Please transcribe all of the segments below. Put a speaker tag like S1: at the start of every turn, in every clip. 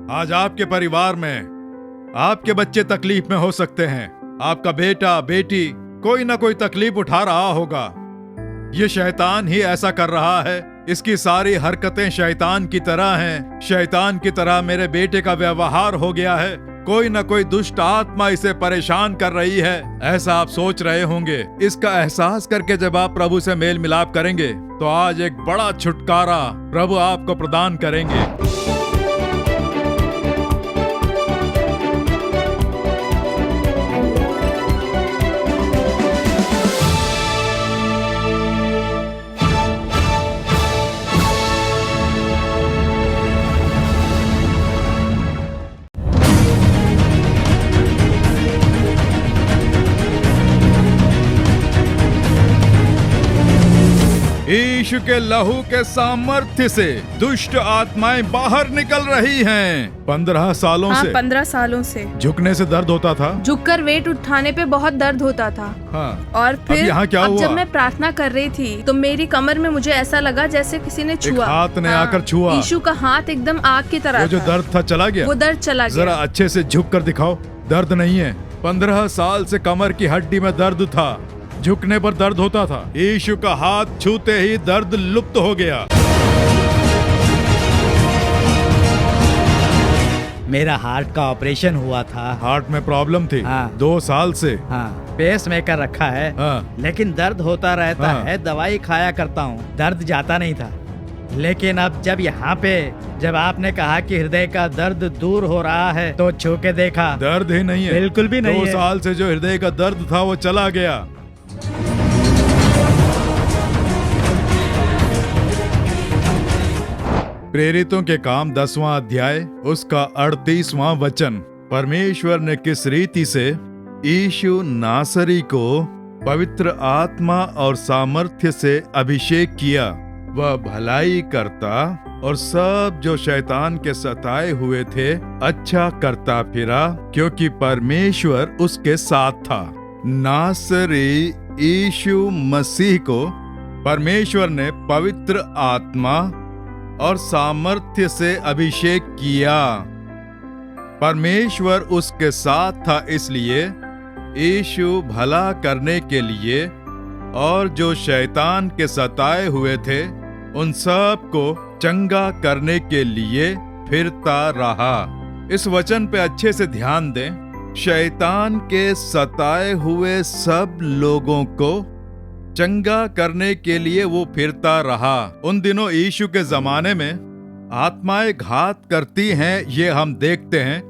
S1: आज आपके परिवार में आपके बच्चे तकलीफ में हो सकते हैं। आपका बेटा बेटी कोई ना कोई तकलीफ उठा रहा होगा। ये शैतान ही ऐसा कर रहा है। इसकी सारी हरकतें शैतान की तरह हैं। शैतान की तरह मेरे बेटे का व्यवहार हो गया है। कोई ना कोई दुष्ट आत्मा इसे परेशान कर रही है, ऐसा आप सोच रहे होंगे। इसका एहसास करके जब आप प्रभु से मेल मिलाप करेंगे तो आज एक बड़ा छुटकारा प्रभु आपको प्रदान करेंगे। यीशु के लहू के सामर्थ्य से दुष्ट आत्माएं बाहर निकल रही हैं। 15 सालों से
S2: 15 सालों से
S1: झुकने से दर्द होता था।
S2: झुककर वेट उठाने पे बहुत दर्द होता था।
S1: हाँ।
S2: और फिर
S1: यहाँ क्या हुआ?
S2: जब मैं प्रार्थना कर रही थी तो मेरी कमर में मुझे ऐसा लगा जैसे किसी ने छुआ।
S1: हाथ ने आकर छुआ।
S2: यीशु का हाथ एकदम आग की तरह
S1: वो जो दर्द था चला गया।
S2: वो दर्द चला गया।
S1: जरा अच्छे से झुक कर दिखाओ, दर्द नहीं है। 15 साल से कमर की हड्डी में दर्द था, झुकने पर दर्द होता था। यीशु का हाथ छूते ही दर्द लुप्त हो गया।
S3: मेरा हार्ट का ऑपरेशन हुआ था।
S1: हार्ट में प्रॉब्लम थी।
S3: हाँ।
S1: 2 साल से।
S3: हाँ, पेस मेकर रखा है।
S1: हाँ।
S3: लेकिन दर्द होता रहता
S1: हाँ।
S3: है। दवाई खाया करता हूँ, दर्द जाता नहीं था। लेकिन अब जब यहाँ पे जब आपने कहा कि हृदय का दर्द दूर हो रहा है तो छू के देखा,
S1: दर्द ही नहीं है।
S3: बिल्कुल भी नहीं
S1: 2
S3: है।
S1: साल से जो हृदय का दर्द था वो चला गया। प्रेरितों के काम 10वां अध्याय उसका 38वां वचन। परमेश्वर ने किस रीति से यीशु नासरी को पवित्र आत्मा और सामर्थ्य से अभिषेक किया। वह भलाई करता और सब जो शैतान के सताए हुए थे अच्छा करता फिरा, क्योंकि परमेश्वर उसके साथ था। नासरी यीशु मसीह को परमेश्वर ने पवित्र आत्मा और सामर्थ्य से अभिषेक किया। परमेश्वर उसके साथ था, इसलिए यीशु भला करने के लिए और जो शैतान के सताए हुए थे उन सब को चंगा करने के लिए फिरता रहा। इस वचन पे अच्छे से ध्यान दें। शैतान के सताए हुए सब लोगों को चंगा करने के लिए वो फिरता रहा। उन दिनों यीशु के जमाने में आत्माएं घात करती हैं, ये हम देखते हैं,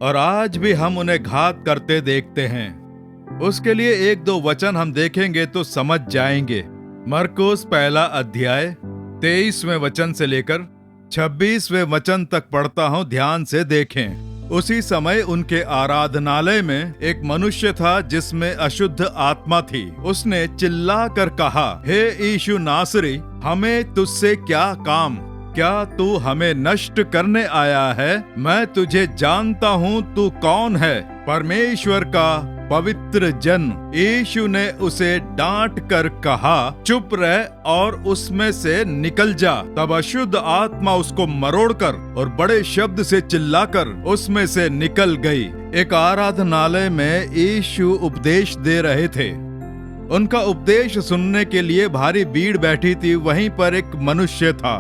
S1: और आज भी हम उन्हें घात करते देखते हैं। उसके लिए 1-2 वचन हम देखेंगे तो समझ जाएंगे। मरकुस पहला अध्याय 23वें वचन से लेकर 26वें वचन तक पढ़ता हूँ, ध्यान से देखें। उसी समय उनके आराधनालय में एक मनुष्य था जिसमें अशुद्ध आत्मा थी। उसने चिल्लाकर कहा, हे यीशु नासरी, हमें तुझसे क्या काम? क्या तू हमें नष्ट करने आया है? मैं तुझे जानता हूँ तू कौन है, परमेश्वर का पवित्र जन। यीशु ने उसे डांट कर कहा, चुप रह और उसमें से निकल जा। तब अशुद्ध आत्मा उसको मरोड़कर और बड़े शब्द से चिल्लाकर उसमें से निकल गई। एक आराधनालय में यीशु उपदेश दे रहे थे। उनका उपदेश सुनने के लिए भारी भीड़ बैठी थी। वहीं पर एक मनुष्य था।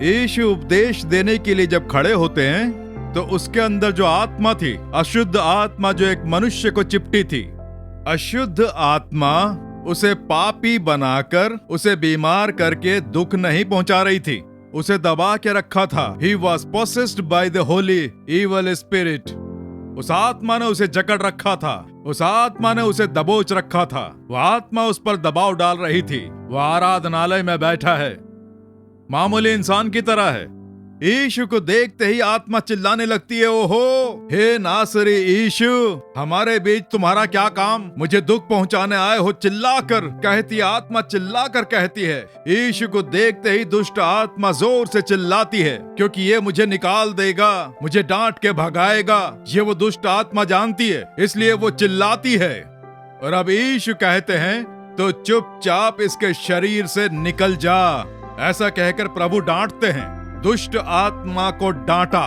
S1: यीशु उपदेश देने के लिए जब खड़े होते हैं तो उसके अंदर जो आत्मा थी, अशुद्ध आत्मा जो एक मनुष्य को चिपटी थी, अशुद्ध आत्मा उसे पापी बनाकर उसे बीमार करके दुख नहीं पहुंचा रही थी, उसे दबा के रखा था। He was possessed by the holy evil spirit। उस आत्मा ने उसे जकड़ रखा था, उस आत्मा ने उसे दबोच रखा था। वह आत्मा उस पर दबाव डाल रही थी। वह आराधनालय में बैठा है, मामूली इंसान की तरह है। यीशु को देखते ही आत्मा चिल्लाने लगती है, ओहो, हे नासरी यीशु, हमारे बीच तुम्हारा क्या काम? मुझे दुख पहुंचाने आए हो, चिल्लाकर कहती है। आत्मा चिल्लाकर कहती है। यीशु को देखते ही दुष्ट आत्मा जोर से चिल्लाती है, क्योंकि ये मुझे निकाल देगा, मुझे डांट के भगाएगा। ये वो दुष्ट आत्मा जानती है, इसलिए वो चिल्लाती है। और अब यीशु कहते हैं, तो चुपचाप इसके शरीर से निकल जा। ऐसा कहकर प्रभु डांटते हैं। दुष्ट आत्मा को डांटा,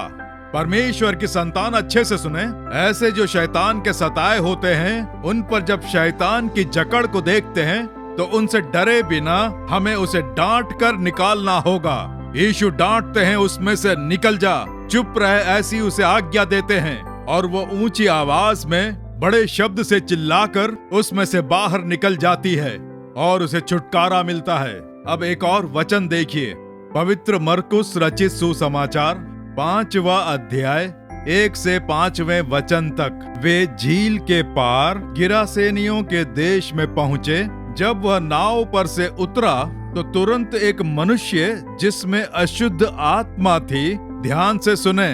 S1: परमेश्वर की संतान अच्छे से सुने, ऐसे जो शैतान के सताए होते हैं, उन पर जब शैतान की जकड़ को देखते हैं तो उनसे डरे बिना हमें उसे डांट कर निकालना होगा। यीशु डांटते हैं, उसमें से निकल जा, चुप रहे, ऐसी उसे आज्ञा देते हैं और वो ऊंची आवाज में बड़े शब्द से चिल्लाकर उसमें से बाहर निकल जाती है और उसे छुटकारा मिलता है। अब एक और वचन देखिए, पवित्र मरकुस रचित सुसमाचार 5वां अध्याय 1 से 5वें वचन तक। वे झील के पार गिरासेनियों के देश में पहुंचे। जब वह नाव पर से उतरा तो तुरंत एक मनुष्य जिसमें अशुद्ध आत्मा थी, ध्यान से सुने,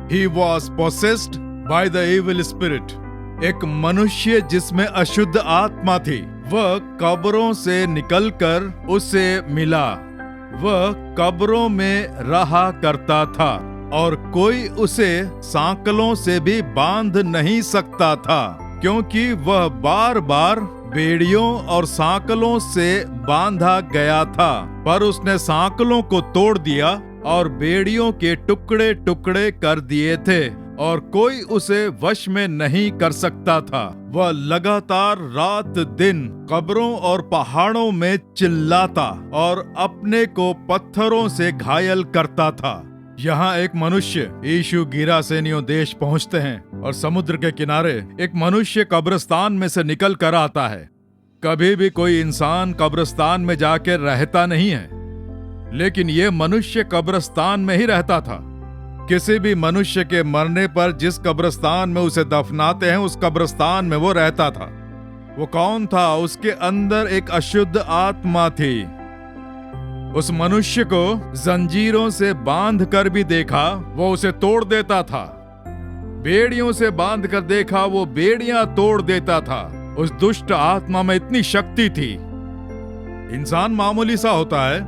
S1: He was possessed by the evil spirit। एक मनुष्य जिसमें अशुद्ध आत्मा थी, वह कब्रों से निकलकर उसे मिला। वह कब्रों में रहा करता था और कोई उसे सांकलों से भी बांध नहीं सकता था, क्योंकि वह बार बार बेड़ियों और सांकलों से बांधा गया था। पर उसने सांकलों को तोड़ दिया और बेड़ियों के टुकड़े टुकड़े कर दिए थे और कोई उसे वश में नहीं कर सकता था। वह लगातार रात दिन कब्रों और पहाड़ों में चिल्लाता और अपने को पत्थरों से घायल करता था। यहाँ एक मनुष्य, यीशु गिरासेनियों देश पहुँचते हैं और समुद्र के किनारे एक मनुष्य कब्रिस्तान में से निकल कर आता है। कभी भी कोई इंसान कब्रिस्तान में जाकर रहता नहीं है, लेकिन ये मनुष्य कब्रिस्तान में ही रहता था। किसी भी मनुष्य के मरने पर जिस कब्रिस्तान में उसे दफनाते हैं, उस कब्रिस्तान में वो रहता था। वो कौन था? उसके अंदर एक अशुद्ध आत्मा थी। उस मनुष्य को जंजीरों से बांध कर भी देखा, वो उसे तोड़ देता था। बेड़ियों से बांध कर देखा, वो बेड़ियां तोड़ देता था। उस दुष्ट आत्मा में इतनी शक्ति थी। इंसान मामूली सा होता है,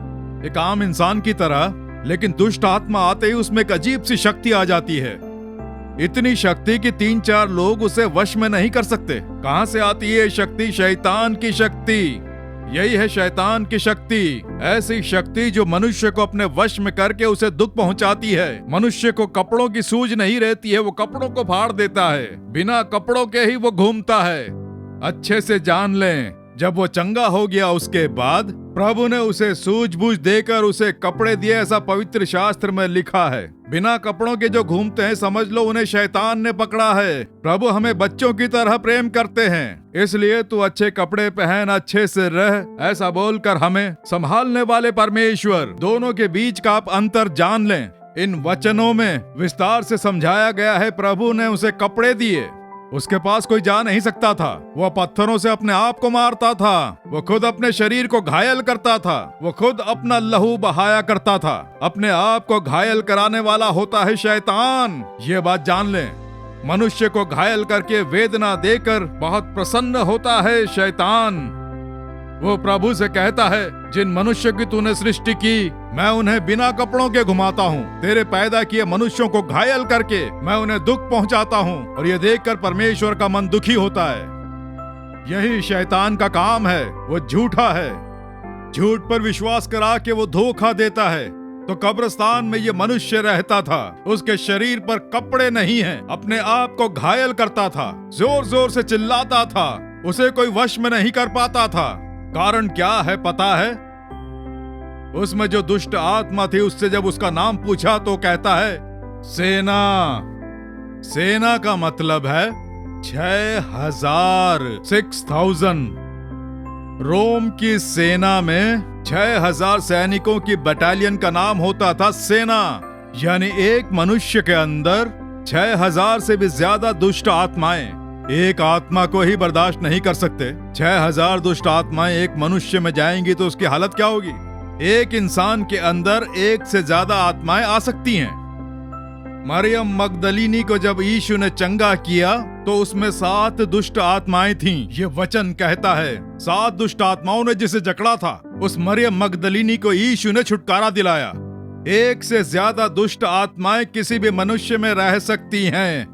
S1: एक आम इंसान की तरह, लेकिन दुष्ट आत्मा आते ही उसमें एक अजीब सी शक्ति आ जाती है। इतनी शक्ति कि 3-4 लोग उसे वश में नहीं कर सकते। कहां से आती है शक्ति? शैतान की शक्ति। यही है शैतान की शक्ति, ऐसी शक्ति जो मनुष्य को अपने वश में करके उसे दुख पहुंचाती है। मनुष्य को कपड़ों की सूझ नहीं रहती है, वो कपड़ों को फाड़ देता है, बिना कपड़ों के ही वो घूमता है। अच्छे से जान लें, जब वो चंगा हो गया उसके बाद प्रभु ने उसे सूझबूझ देकर उसे कपड़े दिए, ऐसा पवित्र शास्त्र में लिखा है। बिना कपड़ों के जो घूमते हैं, समझ लो उन्हें शैतान ने पकड़ा है। प्रभु हमें बच्चों की तरह प्रेम करते हैं, इसलिए तू अच्छे कपड़े पहन, अच्छे से रह, ऐसा बोलकर हमें संभालने वाले परमेश्वर, दोनों के बीच का आप अंतर जान लें। इन वचनों में विस्तार से समझाया गया है। प्रभु ने उसे कपड़े दिए, उसके पास कोई जा नहीं सकता था। वह पत्थरों से अपने आप को मारता था, वो खुद अपने शरीर को घायल करता था, वो खुद अपना लहू बहाया करता था। अपने आप को घायल कराने वाला होता है शैतान, ये बात जान लें। मनुष्य को घायल करके वेदना देकर बहुत प्रसन्न होता है शैतान। वो प्रभु से कहता है, जिन मनुष्य की तूने सृष्टि की, मैं उन्हें बिना कपड़ों के घुमाता हूँ। तेरे पैदा किए मनुष्यों को घायल करके मैं उन्हें दुख पहुंचाता हूँ। और ये देखकर परमेश्वर का मन दुखी होता है। यही शैतान का काम है। वो झूठा है, झूठ पर विश्वास करा के वो धोखा देता है। तो कब्रिस्तान में ये मनुष्य रहता था, उसके शरीर पर कपड़े नहीं हैं, अपने आप को घायल करता था, जोर जोर से चिल्लाता था, उसे कोई वश में नहीं कर पाता था। कारण क्या है पता है? उसमें जो दुष्ट आत्मा थी, उससे जब उसका नाम पूछा तो कहता है सेना। सेना का मतलब है 6000, 6000। रोम की सेना में 6000 सैनिकों की बटालियन का नाम होता था सेना। यानी एक मनुष्य के अंदर 6000 से भी ज्यादा दुष्ट आत्माएं एक आत्मा को ही बर्दाश्त नहीं कर सकते। 6000 दुष्ट आत्माएं एक मनुष्य में जाएंगी तो उसकी हालत क्या होगी? एक इंसान के अंदर एक से ज्यादा आत्माएं आ सकती हैं। मरियम मगदलीनी को जब यीशु ने चंगा किया तो उसमें 7 दुष्ट आत्माएं थीं। ये वचन कहता है 7 दुष्ट आत्माओं ने जिसे जकड़ा था, उस मरियम मगदलीनी को यीशु ने छुटकारा दिलाया। एक से ज्यादा दुष्ट आत्माएं किसी भी मनुष्य में रह सकती हैं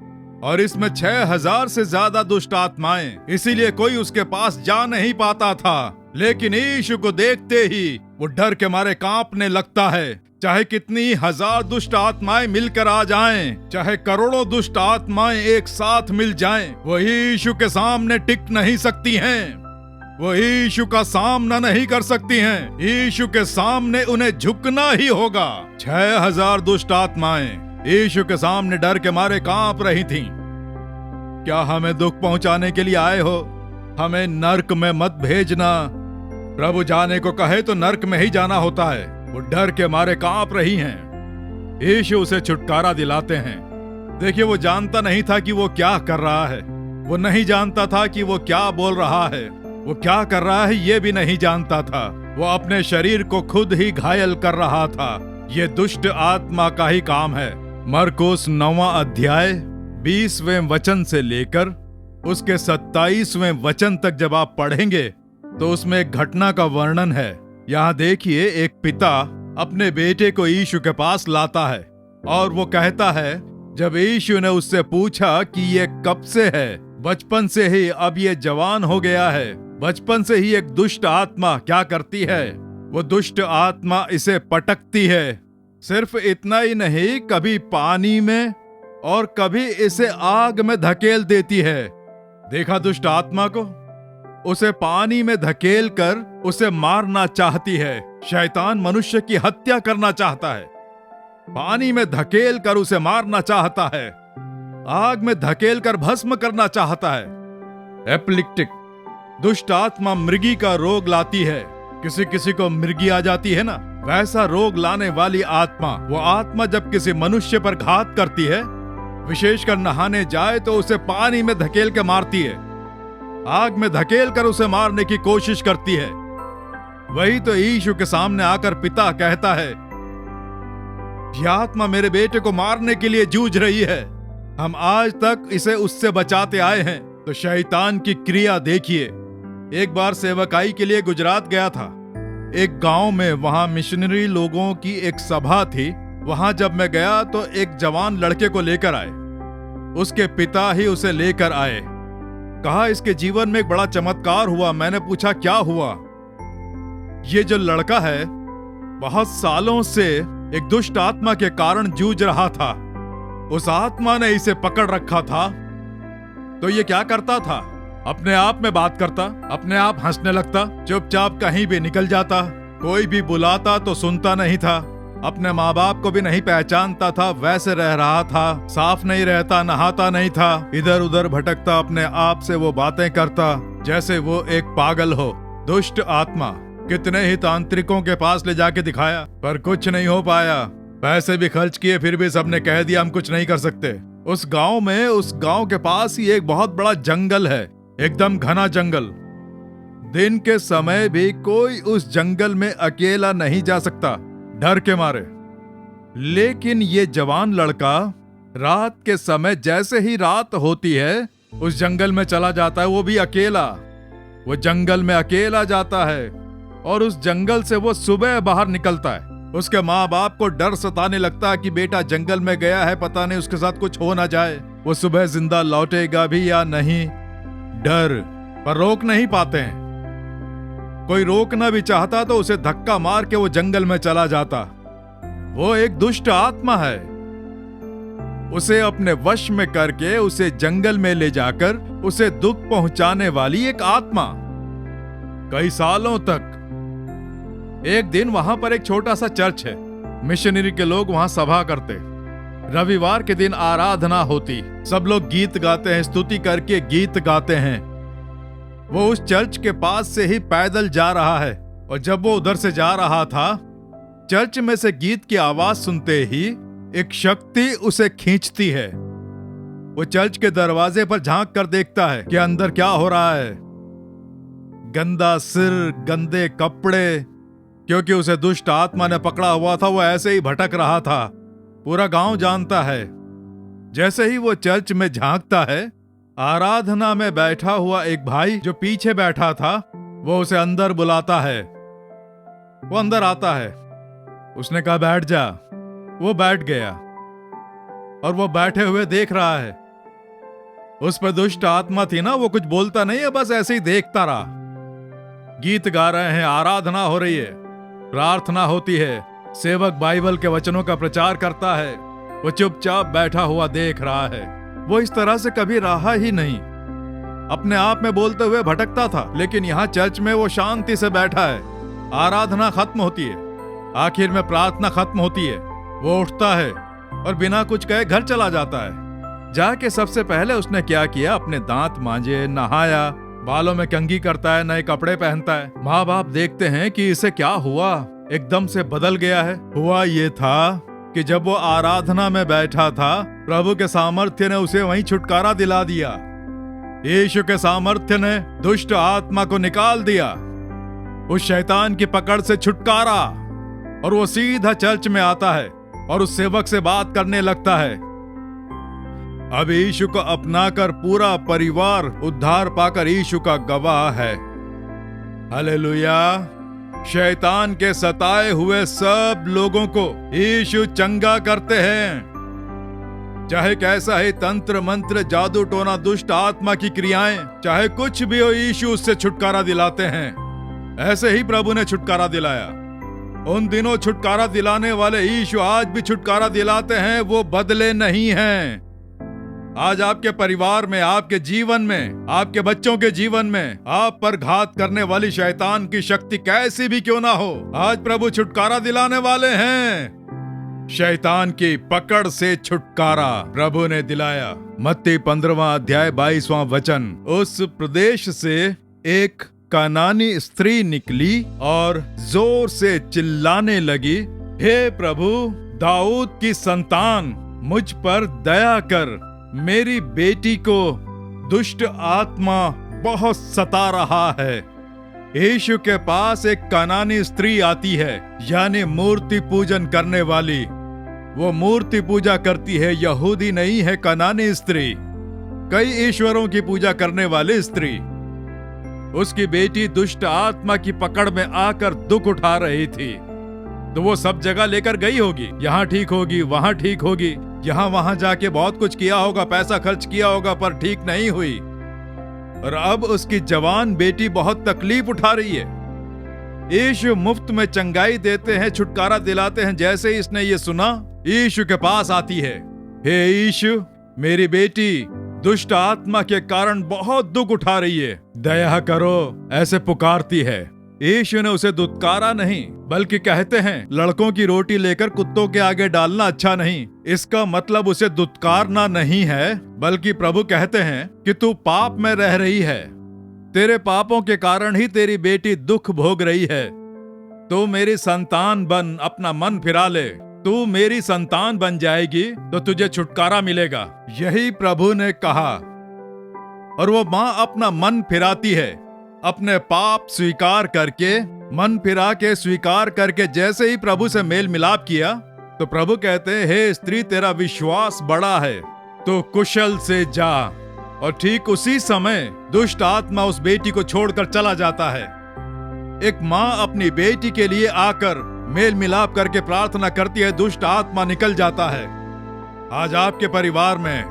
S1: और इसमें 6000 से ज्यादा दुष्ट आत्माएं, इसीलिए कोई उसके पास जा नहीं पाता था। लेकिन यीशु को देखते ही वो डर के मारे कांपने लगता है। चाहे कितनी हजार दुष्ट आत्माएं मिलकर आ जाएं, चाहे करोड़ों दुष्ट आत्माएं एक साथ मिल जाएं, वही यीशु के सामने टिक नहीं सकती हैं। वो यीशु का सामना नहीं कर सकती हैं। यीशु के सामने उन्हें झुकना ही होगा। 6000 दुष्ट आत्माएं यीशु के सामने डर के मारे कांप रही थीं। क्या हमें दुख पहुंचाने के लिए आए हो? हमें नर्क में मत भेजना। प्रभु जाने को कहे तो नर्क में ही जाना होता है। वो डर के मारे कांप रही हैं। यीशु उसे छुटकारा दिलाते हैं। देखिए, वो जानता नहीं था कि वो क्या कर रहा है। वो नहीं जानता था कि वो क्या बोल रहा है। वो क्या कर रहा है ये भी नहीं जानता था। वो अपने शरीर को खुद ही घायल कर रहा था। ये दुष्ट आत्मा का ही काम है। मरकुस 9वां अध्याय 20वें वचन से लेकर उसके 27वें वचन तक जब आप पढ़ेंगे तो उसमें एक घटना का वर्णन है। यहाँ देखिए, एक पिता अपने बेटे को यीशु के पास लाता है और वो कहता है, जब यीशु ने उससे पूछा कि ये कब से है, बचपन से ही, अब ये जवान हो गया है, बचपन से ही एक दुष्ट आत्मा क्या करती है? वो दुष्ट आत्मा इसे पटकती है। सिर्फ इतना ही नहीं, कभी पानी में और कभी इसे आग में धकेल देती है। देखा दुष्ट आत्मा को? उसे पानी में धकेल कर उसे मारना चाहती है। शैतान मनुष्य की हत्या करना चाहता है। पानी में धकेल कर उसे मारना चाहता है। आग में धकेल कर भस्म करना चाहता है। एपिलेप्टिक दुष्ट आत्मा मृगी का रोग लाती है। किसी किसी को मृगी आ जाती है ना, वैसा रोग लाने वाली आत्मा। वो आत्मा जब किसी मनुष्य पर घात करती है, विशेषकर नहाने जाए तो उसे पानी में धकेल के मारती है। आग में धकेल कर उसे मारने की कोशिश करती है। वही तो यीशु के सामने आकर पिता कहता है, यह आत्मा मेरे बेटे को मारने के लिए जूझ रही है। हम आज तक इसे उससे बचाते आए हैं। तो शैतान की क्रिया देखिए। एक बार सेवकाई के लिए गुजरात गया था। एक गांव में वहां मिशनरी लोगों की एक सभा थी। वहां जब मैं गया तो एक जवान लड़के को लेकर आए। उसके पिता ही उसे लेकर आए। कहा, इसके जीवन में एक बड़ा चमत्कार हुआ। मैंने पूछा, क्या हुआ? ये जो लड़का है बहुत सालों से एक दुष्ट आत्मा के कारण जूझ रहा था। उस आत्मा ने इसे पकड़ रखा था। तो ये क्या करता था? अपने आप में बात करता, अपने आप हंसने लगता, चुपचाप कहीं भी निकल जाता। कोई भी बुलाता तो सुनता नहीं था। अपने माँ बाप को भी नहीं पहचानता था। वैसे रह रहा था, साफ नहीं रहता, नहाता नहीं था, इधर उधर भटकता, अपने आप से वो बातें करता जैसे वो एक पागल हो। दुष्ट आत्मा। कितने ही तांत्रिकों के पास ले जाके दिखाया पर कुछ नहीं हो पाया। पैसे भी खर्च किए, फिर भी सबने कह दिया हम कुछ नहीं कर सकते। उस गांव के पास ही एक बहुत बड़ा जंगल है, एकदम घना जंगल। दिन के समय भी कोई उस जंगल में अकेला नहीं जा सकता, डर के मारे। लेकिन ये जवान लड़का रात के समय, जैसे ही रात होती है, उस जंगल में चला जाता है, वो भी अकेला। वो जंगल में अकेला जाता है और उस जंगल से वो सुबह बाहर निकलता है। उसके माँ बाप को डर सताने लगता है कि बेटा जंगल में गया है, पता नहीं उसके साथ कुछ हो ना जाए, वो सुबह जिंदा लौटेगा भी या नहीं। डर, पर रोक नहीं पाते हैं। कोई रोकना भी चाहता तो उसे धक्का मार के वो जंगल में चला जाता। वो एक दुष्ट आत्मा है। उसे अपने वश में करके उसे जंगल में ले जाकर उसे दुख पहुंचाने वाली एक आत्मा। कई सालों तक। एक दिन वहां पर एक छोटा सा चर्च है। मिशनरी के लोग वहां सभा करते। रविवार के दिन आराधना होती। सब लोग गीत गाते हैं, स्तुति करके गीत गाते हैं। वो उस चर्च के पास से ही पैदल जा रहा है और जब वो उधर से जा रहा था, चर्च में से गीत की आवाज सुनते ही एक शक्ति उसे खींचती है। वो चर्च के दरवाजे पर झांक कर देखता है कि अंदर क्या हो रहा है। गंदा सिर, गंदे कपड़े, क्योंकि उसे दुष्ट आत्मा ने पकड़ा हुआ था। वो ऐसे ही भटक रहा था। पूरा गांव जानता है। जैसे ही वो चर्च में झांकता है, आराधना में बैठा हुआ एक भाई जो पीछे बैठा था, वो उसे अंदर बुलाता है। वो अंदर आता है। उसने कहा बैठ जा। वो बैठ गया और वो बैठे हुए देख रहा है। उस पर दुष्ट आत्मा थी ना, वो कुछ बोलता नहीं है, बस ऐसे ही देखता रहा। गीत गा रहे हैं, आराधना हो रही है, प्रार्थना होती है, सेवक बाइबल के वचनों का प्रचार करता है, वो चुपचाप बैठा हुआ देख रहा है। वो इस तरह से कभी रहा ही नहीं। अपने आप में बोलते हुए भटकता था, लेकिन यहाँ चर्च में वो शांति से बैठा है। आराधना खत्म होती है, आखिर में प्रार्थना खत्म होती है, वो उठता है और बिना कुछ कहे घर चला जाता है। जाके सबसे पहले उसने क्या किया, अपने दांत मांजे, नहाया, बालों में कंघी करता है, नए कपड़े पहनता है। माँ बाप देखते हैं कि इसे क्या हुआ, एकदम से बदल गया है। हुआ ये था कि जब वो आराधना में बैठा था, प्रभु के सामर्थ्य ने उसे वहीं छुटकारा दिला दिया। यीशु के सामर्थ्य ने दुष्ट आत्मा को निकाल दिया, उस शैतान की पकड़ से छुटकारा, और वो सीधा चर्च में आता है और उस सेवक से बात करने लगता है। अब यीशु को अपनाकर पूरा परिवार उद्धार पाकर यीशु का गवाह है। हालेलुया। शैतान के सताए हुए सब लोगों को यीशु चंगा करते हैं। चाहे कैसा ही तंत्र मंत्र, जादू टोना, दुष्ट आत्मा की क्रियाएं, चाहे कुछ भी हो, यीशु उससे छुटकारा दिलाते हैं। ऐसे ही प्रभु ने छुटकारा दिलाया। उन दिनों छुटकारा दिलाने वाले यीशु आज भी छुटकारा दिलाते हैं, वो बदले नहीं हैं। आज आपके परिवार में, आपके जीवन में, आपके बच्चों के जीवन में आप पर घात करने वाली शैतान की शक्ति कैसी भी क्यों ना हो, आज प्रभु छुटकारा दिलाने वाले हैं। शैतान की पकड़ से छुटकारा प्रभु ने दिलाया। मत्ती 15वां अध्याय 22वां वचन। उस प्रदेश से एक कानानी स्त्री निकली और जोर से चिल्लाने लगी, हे प्रभु, दाऊद की संतान, मुझ पर दया कर, मेरी बेटी को दुष्ट आत्मा बहुत सता रहा है। यीशु के पास एक कानानी स्त्री आती है, यानी मूर्ति पूजन करने वाली। वो मूर्ति पूजा करती है, यहूदी नहीं है कानानी स्त्री, कई ईश्वरों की पूजा करने वाली स्त्री। उसकी बेटी दुष्ट आत्मा की पकड़ में आकर दुख उठा रही थी, तो वो सब जगह लेकर गई होगी, यहाँ ठीक होगी, वहां ठीक होगी, यहाँ वहां जाके बहुत कुछ किया होगा, पैसा खर्च किया होगा, पर ठीक नहीं हुई। और अब उसकी जवान बेटी बहुत तकलीफ उठा रही है। यीशु मुफ्त में चंगाई देते हैं, छुटकारा दिलाते हैं। जैसे ही इसने ये सुना, यीशु के पास आती है, हे यीशु, मेरी बेटी दुष्ट आत्मा के कारण बहुत दुख उठा रही है, दया करो, ऐसे पुकारती है। यीशु ने उसे दुत्कारा नहीं, बल्कि कहते हैं, लड़कों की रोटी लेकर कुत्तों के आगे डालना अच्छा नहीं। इसका मतलब उसे दुत्कारना नहीं है, बल्कि प्रभु कहते हैं कि तू पाप में रह रही है, तेरे पापों के कारण ही तेरी बेटी दुख भोग रही है। तू मेरी संतान बन, अपना मन फिरा ले, तू मेरी संतान बन जाएगी तो तुझे छुटकारा मिलेगा। यही प्रभु ने कहा। और वो माँ अपना मन फिराती है, अपने पाप स्वीकार करके, मन फिरा के स्वीकार करके जैसे ही प्रभु से मेल मिलाप किया, तो प्रभु कहते हैं, हे स्त्री, तेरा विश्वास बड़ा है, तो कुशल से जा। और ठीक उसी समय दुष्ट आत्मा उस बेटी को छोड़कर चला जाता है। एक माँ अपनी बेटी के लिए आकर मेल मिलाप करके प्रार्थना करती है, दुष्ट आत्मा निकल जाता है। आज आपके परिवार में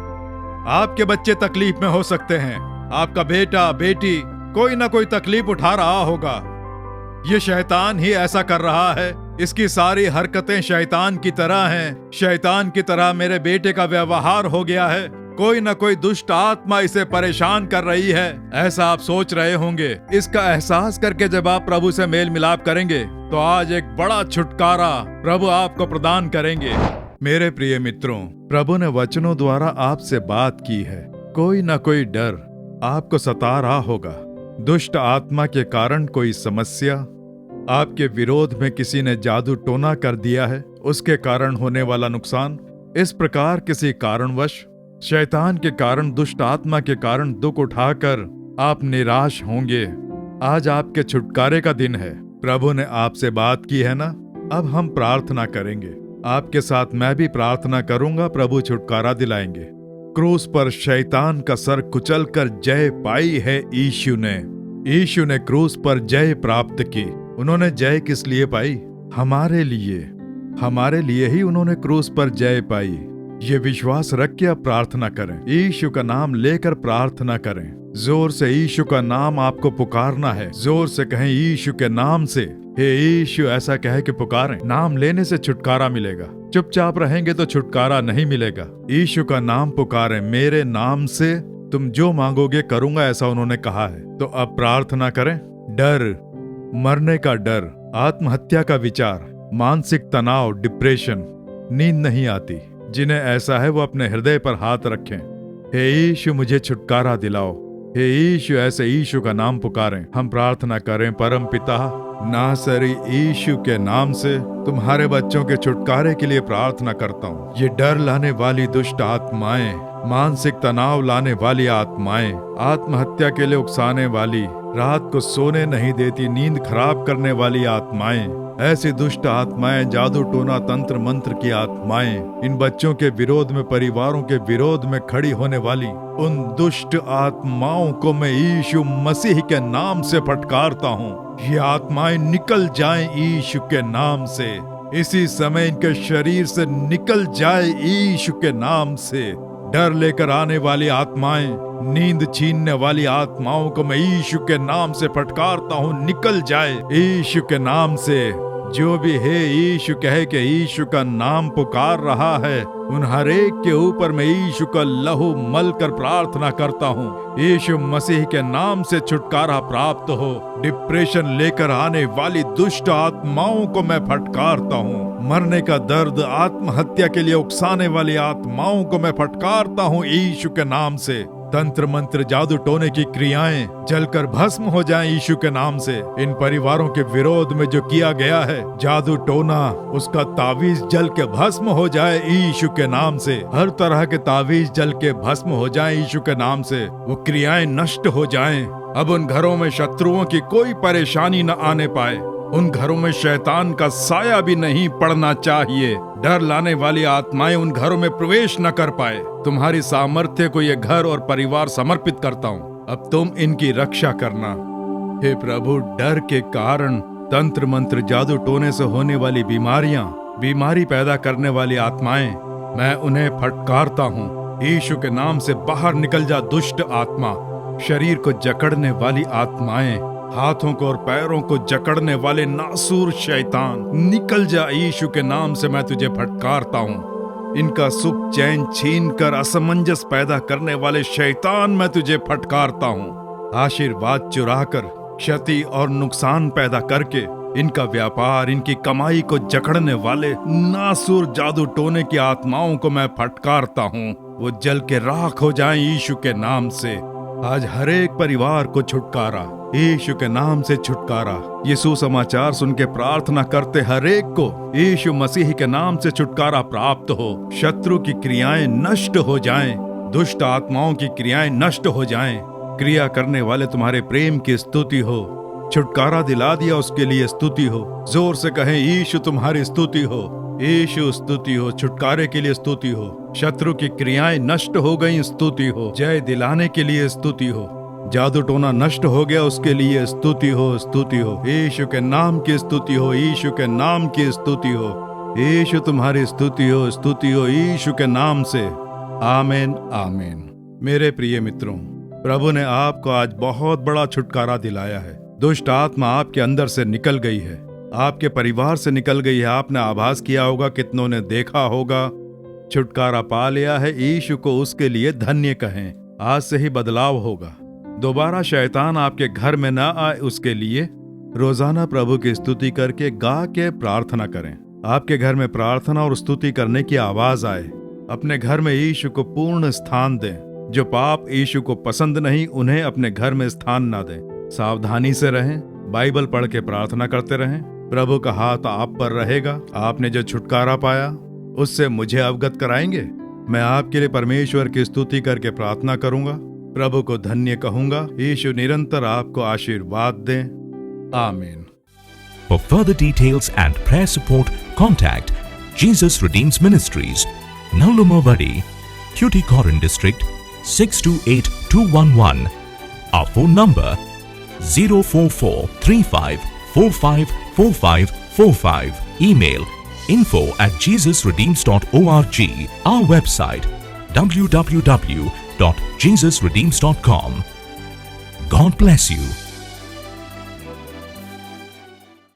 S1: आपके बच्चे तकलीफ में हो सकते हैं, आपका बेटा बेटी कोई ना कोई तकलीफ उठा रहा होगा। ये शैतान ही ऐसा कर रहा है, इसकी सारी हरकतें शैतान की तरह हैं। शैतान की तरह मेरे बेटे का व्यवहार हो गया है, कोई ना कोई दुष्ट आत्मा इसे परेशान कर रही है, ऐसा आप सोच रहे होंगे। इसका एहसास करके जब आप प्रभु से मेल मिलाप करेंगे, तो आज एक बड़ा छुटकारा प्रभु आपको प्रदान करेंगे। मेरे प्रिय मित्रों, प्रभु ने वचनों द्वारा आपसे बात की है। कोई ना कोई डर आपको सता रहा होगा, दुष्ट आत्मा के कारण कोई समस्या, आपके विरोध में किसी ने जादू टोना कर दिया है, उसके कारण होने वाला नुकसान। इस प्रकार किसी कारणवश, शैतान के कारण, दुष्ट आत्मा के कारण दुख उठाकर आप निराश होंगे। आज आपके छुटकारे का दिन है। प्रभु ने आपसे बात की है ना। अब हम प्रार्थना करेंगे, आपके साथ मैं भी प्रार्थना करूंगा, प्रभु छुटकारा दिलाएंगे। क्रूस पर शैतान का सर कुचलकर जय पाई है यीशु ने। यीशु ने क्रूस पर जय प्राप्त की। उन्होंने जय किस लिए पाई? हमारे लिए ही उन्होंने क्रूस पर जय पाई। ये विश्वास रख के आप प्रार्थना करें, यीशु का नाम लेकर प्रार्थना करें। जोर से यीशु का नाम आपको पुकारना है। जोर से कहें, यीशु के नाम से हे यीशु ऐसा कह के पुकारें, नाम लेने से छुटकारा मिलेगा। चुपचाप रहेंगे तो छुटकारा नहीं मिलेगा। यीशु का नाम पुकारें, मेरे नाम से तुम जो मांगोगे करूंगा, ऐसा उन्होंने कहा है। तो अब प्रार्थना करें। डर, मरने का डर, आत्महत्या का विचार, मानसिक तनाव, डिप्रेशन, नींद नहीं आती, जिन्हें ऐसा है वो अपने हृदय पर हाथ रखें। हे यीशु मुझे छुटकारा दिलाओ। हे यीशु, ऐसे यीशु का नाम पुकारें। हम प्रार्थना करें। परम पिता, नासरी यीशु के नाम से तुम्हारे बच्चों के छुटकारे के लिए प्रार्थना करता हूँ। ये डर लाने वाली दुष्ट आत्माएं, मानसिक तनाव लाने वाली आत्माएं, आत्महत्या के लिए उकसाने वाली, रात को सोने नहीं देती, नींद खराब करने वाली आत्माएं, ऐसी दुष्ट आत्माएं, जादू टोना तंत्र मंत्र की आत्माएं, इन बच्चों के विरोध में, परिवारों के विरोध में खड़ी होने वाली उन दुष्ट आत्माओं को मैं यीशु मसीह के नाम से फटकारता हूँ। ये आत्माएं निकल जाएं यीशु के नाम से। इसी समय इनके शरीर से निकल जाए यीशु के नाम से। डर लेकर आने वाली आत्माएं, नींद छीनने वाली आत्माओं को मैं यीशु के नाम से फटकारता हूँ, निकल जाए यीशु के नाम से। जो भी है यीशु कहे कि यीशु का नाम पुकार रहा है, उन हर एक के ऊपर मैं यीशु का लहू मल कर प्रार्थना करता हूँ। यीशु मसीह के नाम से छुटकारा प्राप्त हो। डिप्रेशन लेकर आने वाली दुष्ट आत्माओं को मैं फटकारता हूँ। मरने का दर्द, आत्महत्या के लिए उकसाने वाली आत्माओं को मैं फटकारता हूँ यीशु के नाम से। तंत्र मंत्र, जादू टोने की क्रियाएं जलकर भस्म हो जाएं यीशु के नाम से। इन परिवारों के विरोध में जो किया गया है जादू टोना, उसका तावीज जल के भस्म हो जाए यीशु के नाम से। हर तरह के तावीज जल के भस्म हो जाएं यीशु के नाम से। वो क्रियाएं नष्ट हो जाएं। अब उन घरों में शत्रुओं की कोई परेशानी न आने पाए। उन घरों में शैतान का साया भी नहीं पड़ना चाहिए। डर लाने वाली आत्माएं उन घरों में प्रवेश न कर पाए। तुम्हारी सामर्थ्य को ये घर और परिवार समर्पित करता हूँ। अब तुम इनकी रक्षा करना। हे प्रभु, डर के कारण तंत्र मंत्र, जादू टोने से होने वाली बीमारियां, बीमारी पैदा करने वाली आत्माएं, मैं उन्हें फटकारता हूँ। यीशु के नाम से बाहर निकल जा दुष्ट आत्मा। शरीर को जकड़ने वाली आत्माएं, हाथों को और पैरों को जकड़ने वाले नासूर शैतान, निकल जा यीशु के नाम से। मैं तुझे फटकारता हूँ। इनका सुख चैन छीन कर असमंजस पैदा करने वाले शैतान, मैं तुझे फटकारता हूँ। आशीर्वाद चुराकर क्षति और नुकसान पैदा करके इनका व्यापार, इनकी कमाई को जकड़ने वाले नासूर जादू टोने की आत्माओं को मैं फटकारता हूँ। वो जल के राख हो जाएं यीशु के नाम से। आज हर एक परिवार को छुटकारा, यीशु के नाम से छुटकारा। यीशु समाचार सुन के प्रार्थना करते हर एक को यीशु मसीह के नाम से छुटकारा प्राप्त हो। शत्रु की क्रियाएं नष्ट हो जाएं, दुष्ट आत्माओं की क्रियाएं नष्ट हो जाएं। क्रिया करने वाले तुम्हारे प्रेम की स्तुति हो। छुटकारा दिला दिया, उसके लिए स्तुति हो। जोर से कहें, यीशु तुम्हारी स्तुति हो, यीशु स्तुति हो। छुटकारे के लिए स्तुति हो। शत्रु की क्रियाएं नष्ट हो गई, स्तुति हो। जय दिलाने के लिए स्तुति हो। जादू टोना नष्ट हो गया, उसके लिए स्तुति हो, स्तुति हो। यीशु के नाम की स्तुति हो, यीशु के नाम की स्तुति हो। यीशु तुम्हारी स्तुति हो, स्तुति हो यीशु के नाम से। आमीन, आमीन। मेरे प्रिय मित्रों, प्रभु ने आपको आज बहुत बड़ा छुटकारा दिलाया है। दुष्ट आत्मा आपके अंदर से निकल गई है, आपके परिवार से निकल गई है। आपने आभास किया होगा, कितनों ने देखा होगा। छुटकारा पा लिया है। यीशु को उसके लिए धन्य कहें। आज से ही बदलाव होगा। दोबारा शैतान आपके घर में ना आए, उसके लिए रोजाना प्रभु की स्तुति करके, गा के प्रार्थना करें। आपके घर में प्रार्थना और स्तुति करने की आवाज आए। अपने घर में यीशु को पूर्ण स्थान दें। जो पाप यीशु को पसंद नहीं, उन्हें अपने घर में स्थान ना दें। सावधानी से रहें, बाइबल पढ़ के प्रार्थना करते रहें। प्रभु का हाथ आप पर रहेगा। आपने जो छुटकारा पाया उससे मुझे अवगत कराएंगे। मैं आपके लिए परमेश्वर की स्तुति करके प्रार्थना करूंगा, प्रभु को धन्य कहूंगा। यीशु निरंतर आपको आशीर्वाद दें। आमीन।
S4: For further details and prayer support, contact Jesus Redeems Ministries, Nallumavadi, Tuticorin District, 628211. Our phone number 04435454545. Email info@jesusredeems.org. Our website www.jesusredeems.com. God bless you.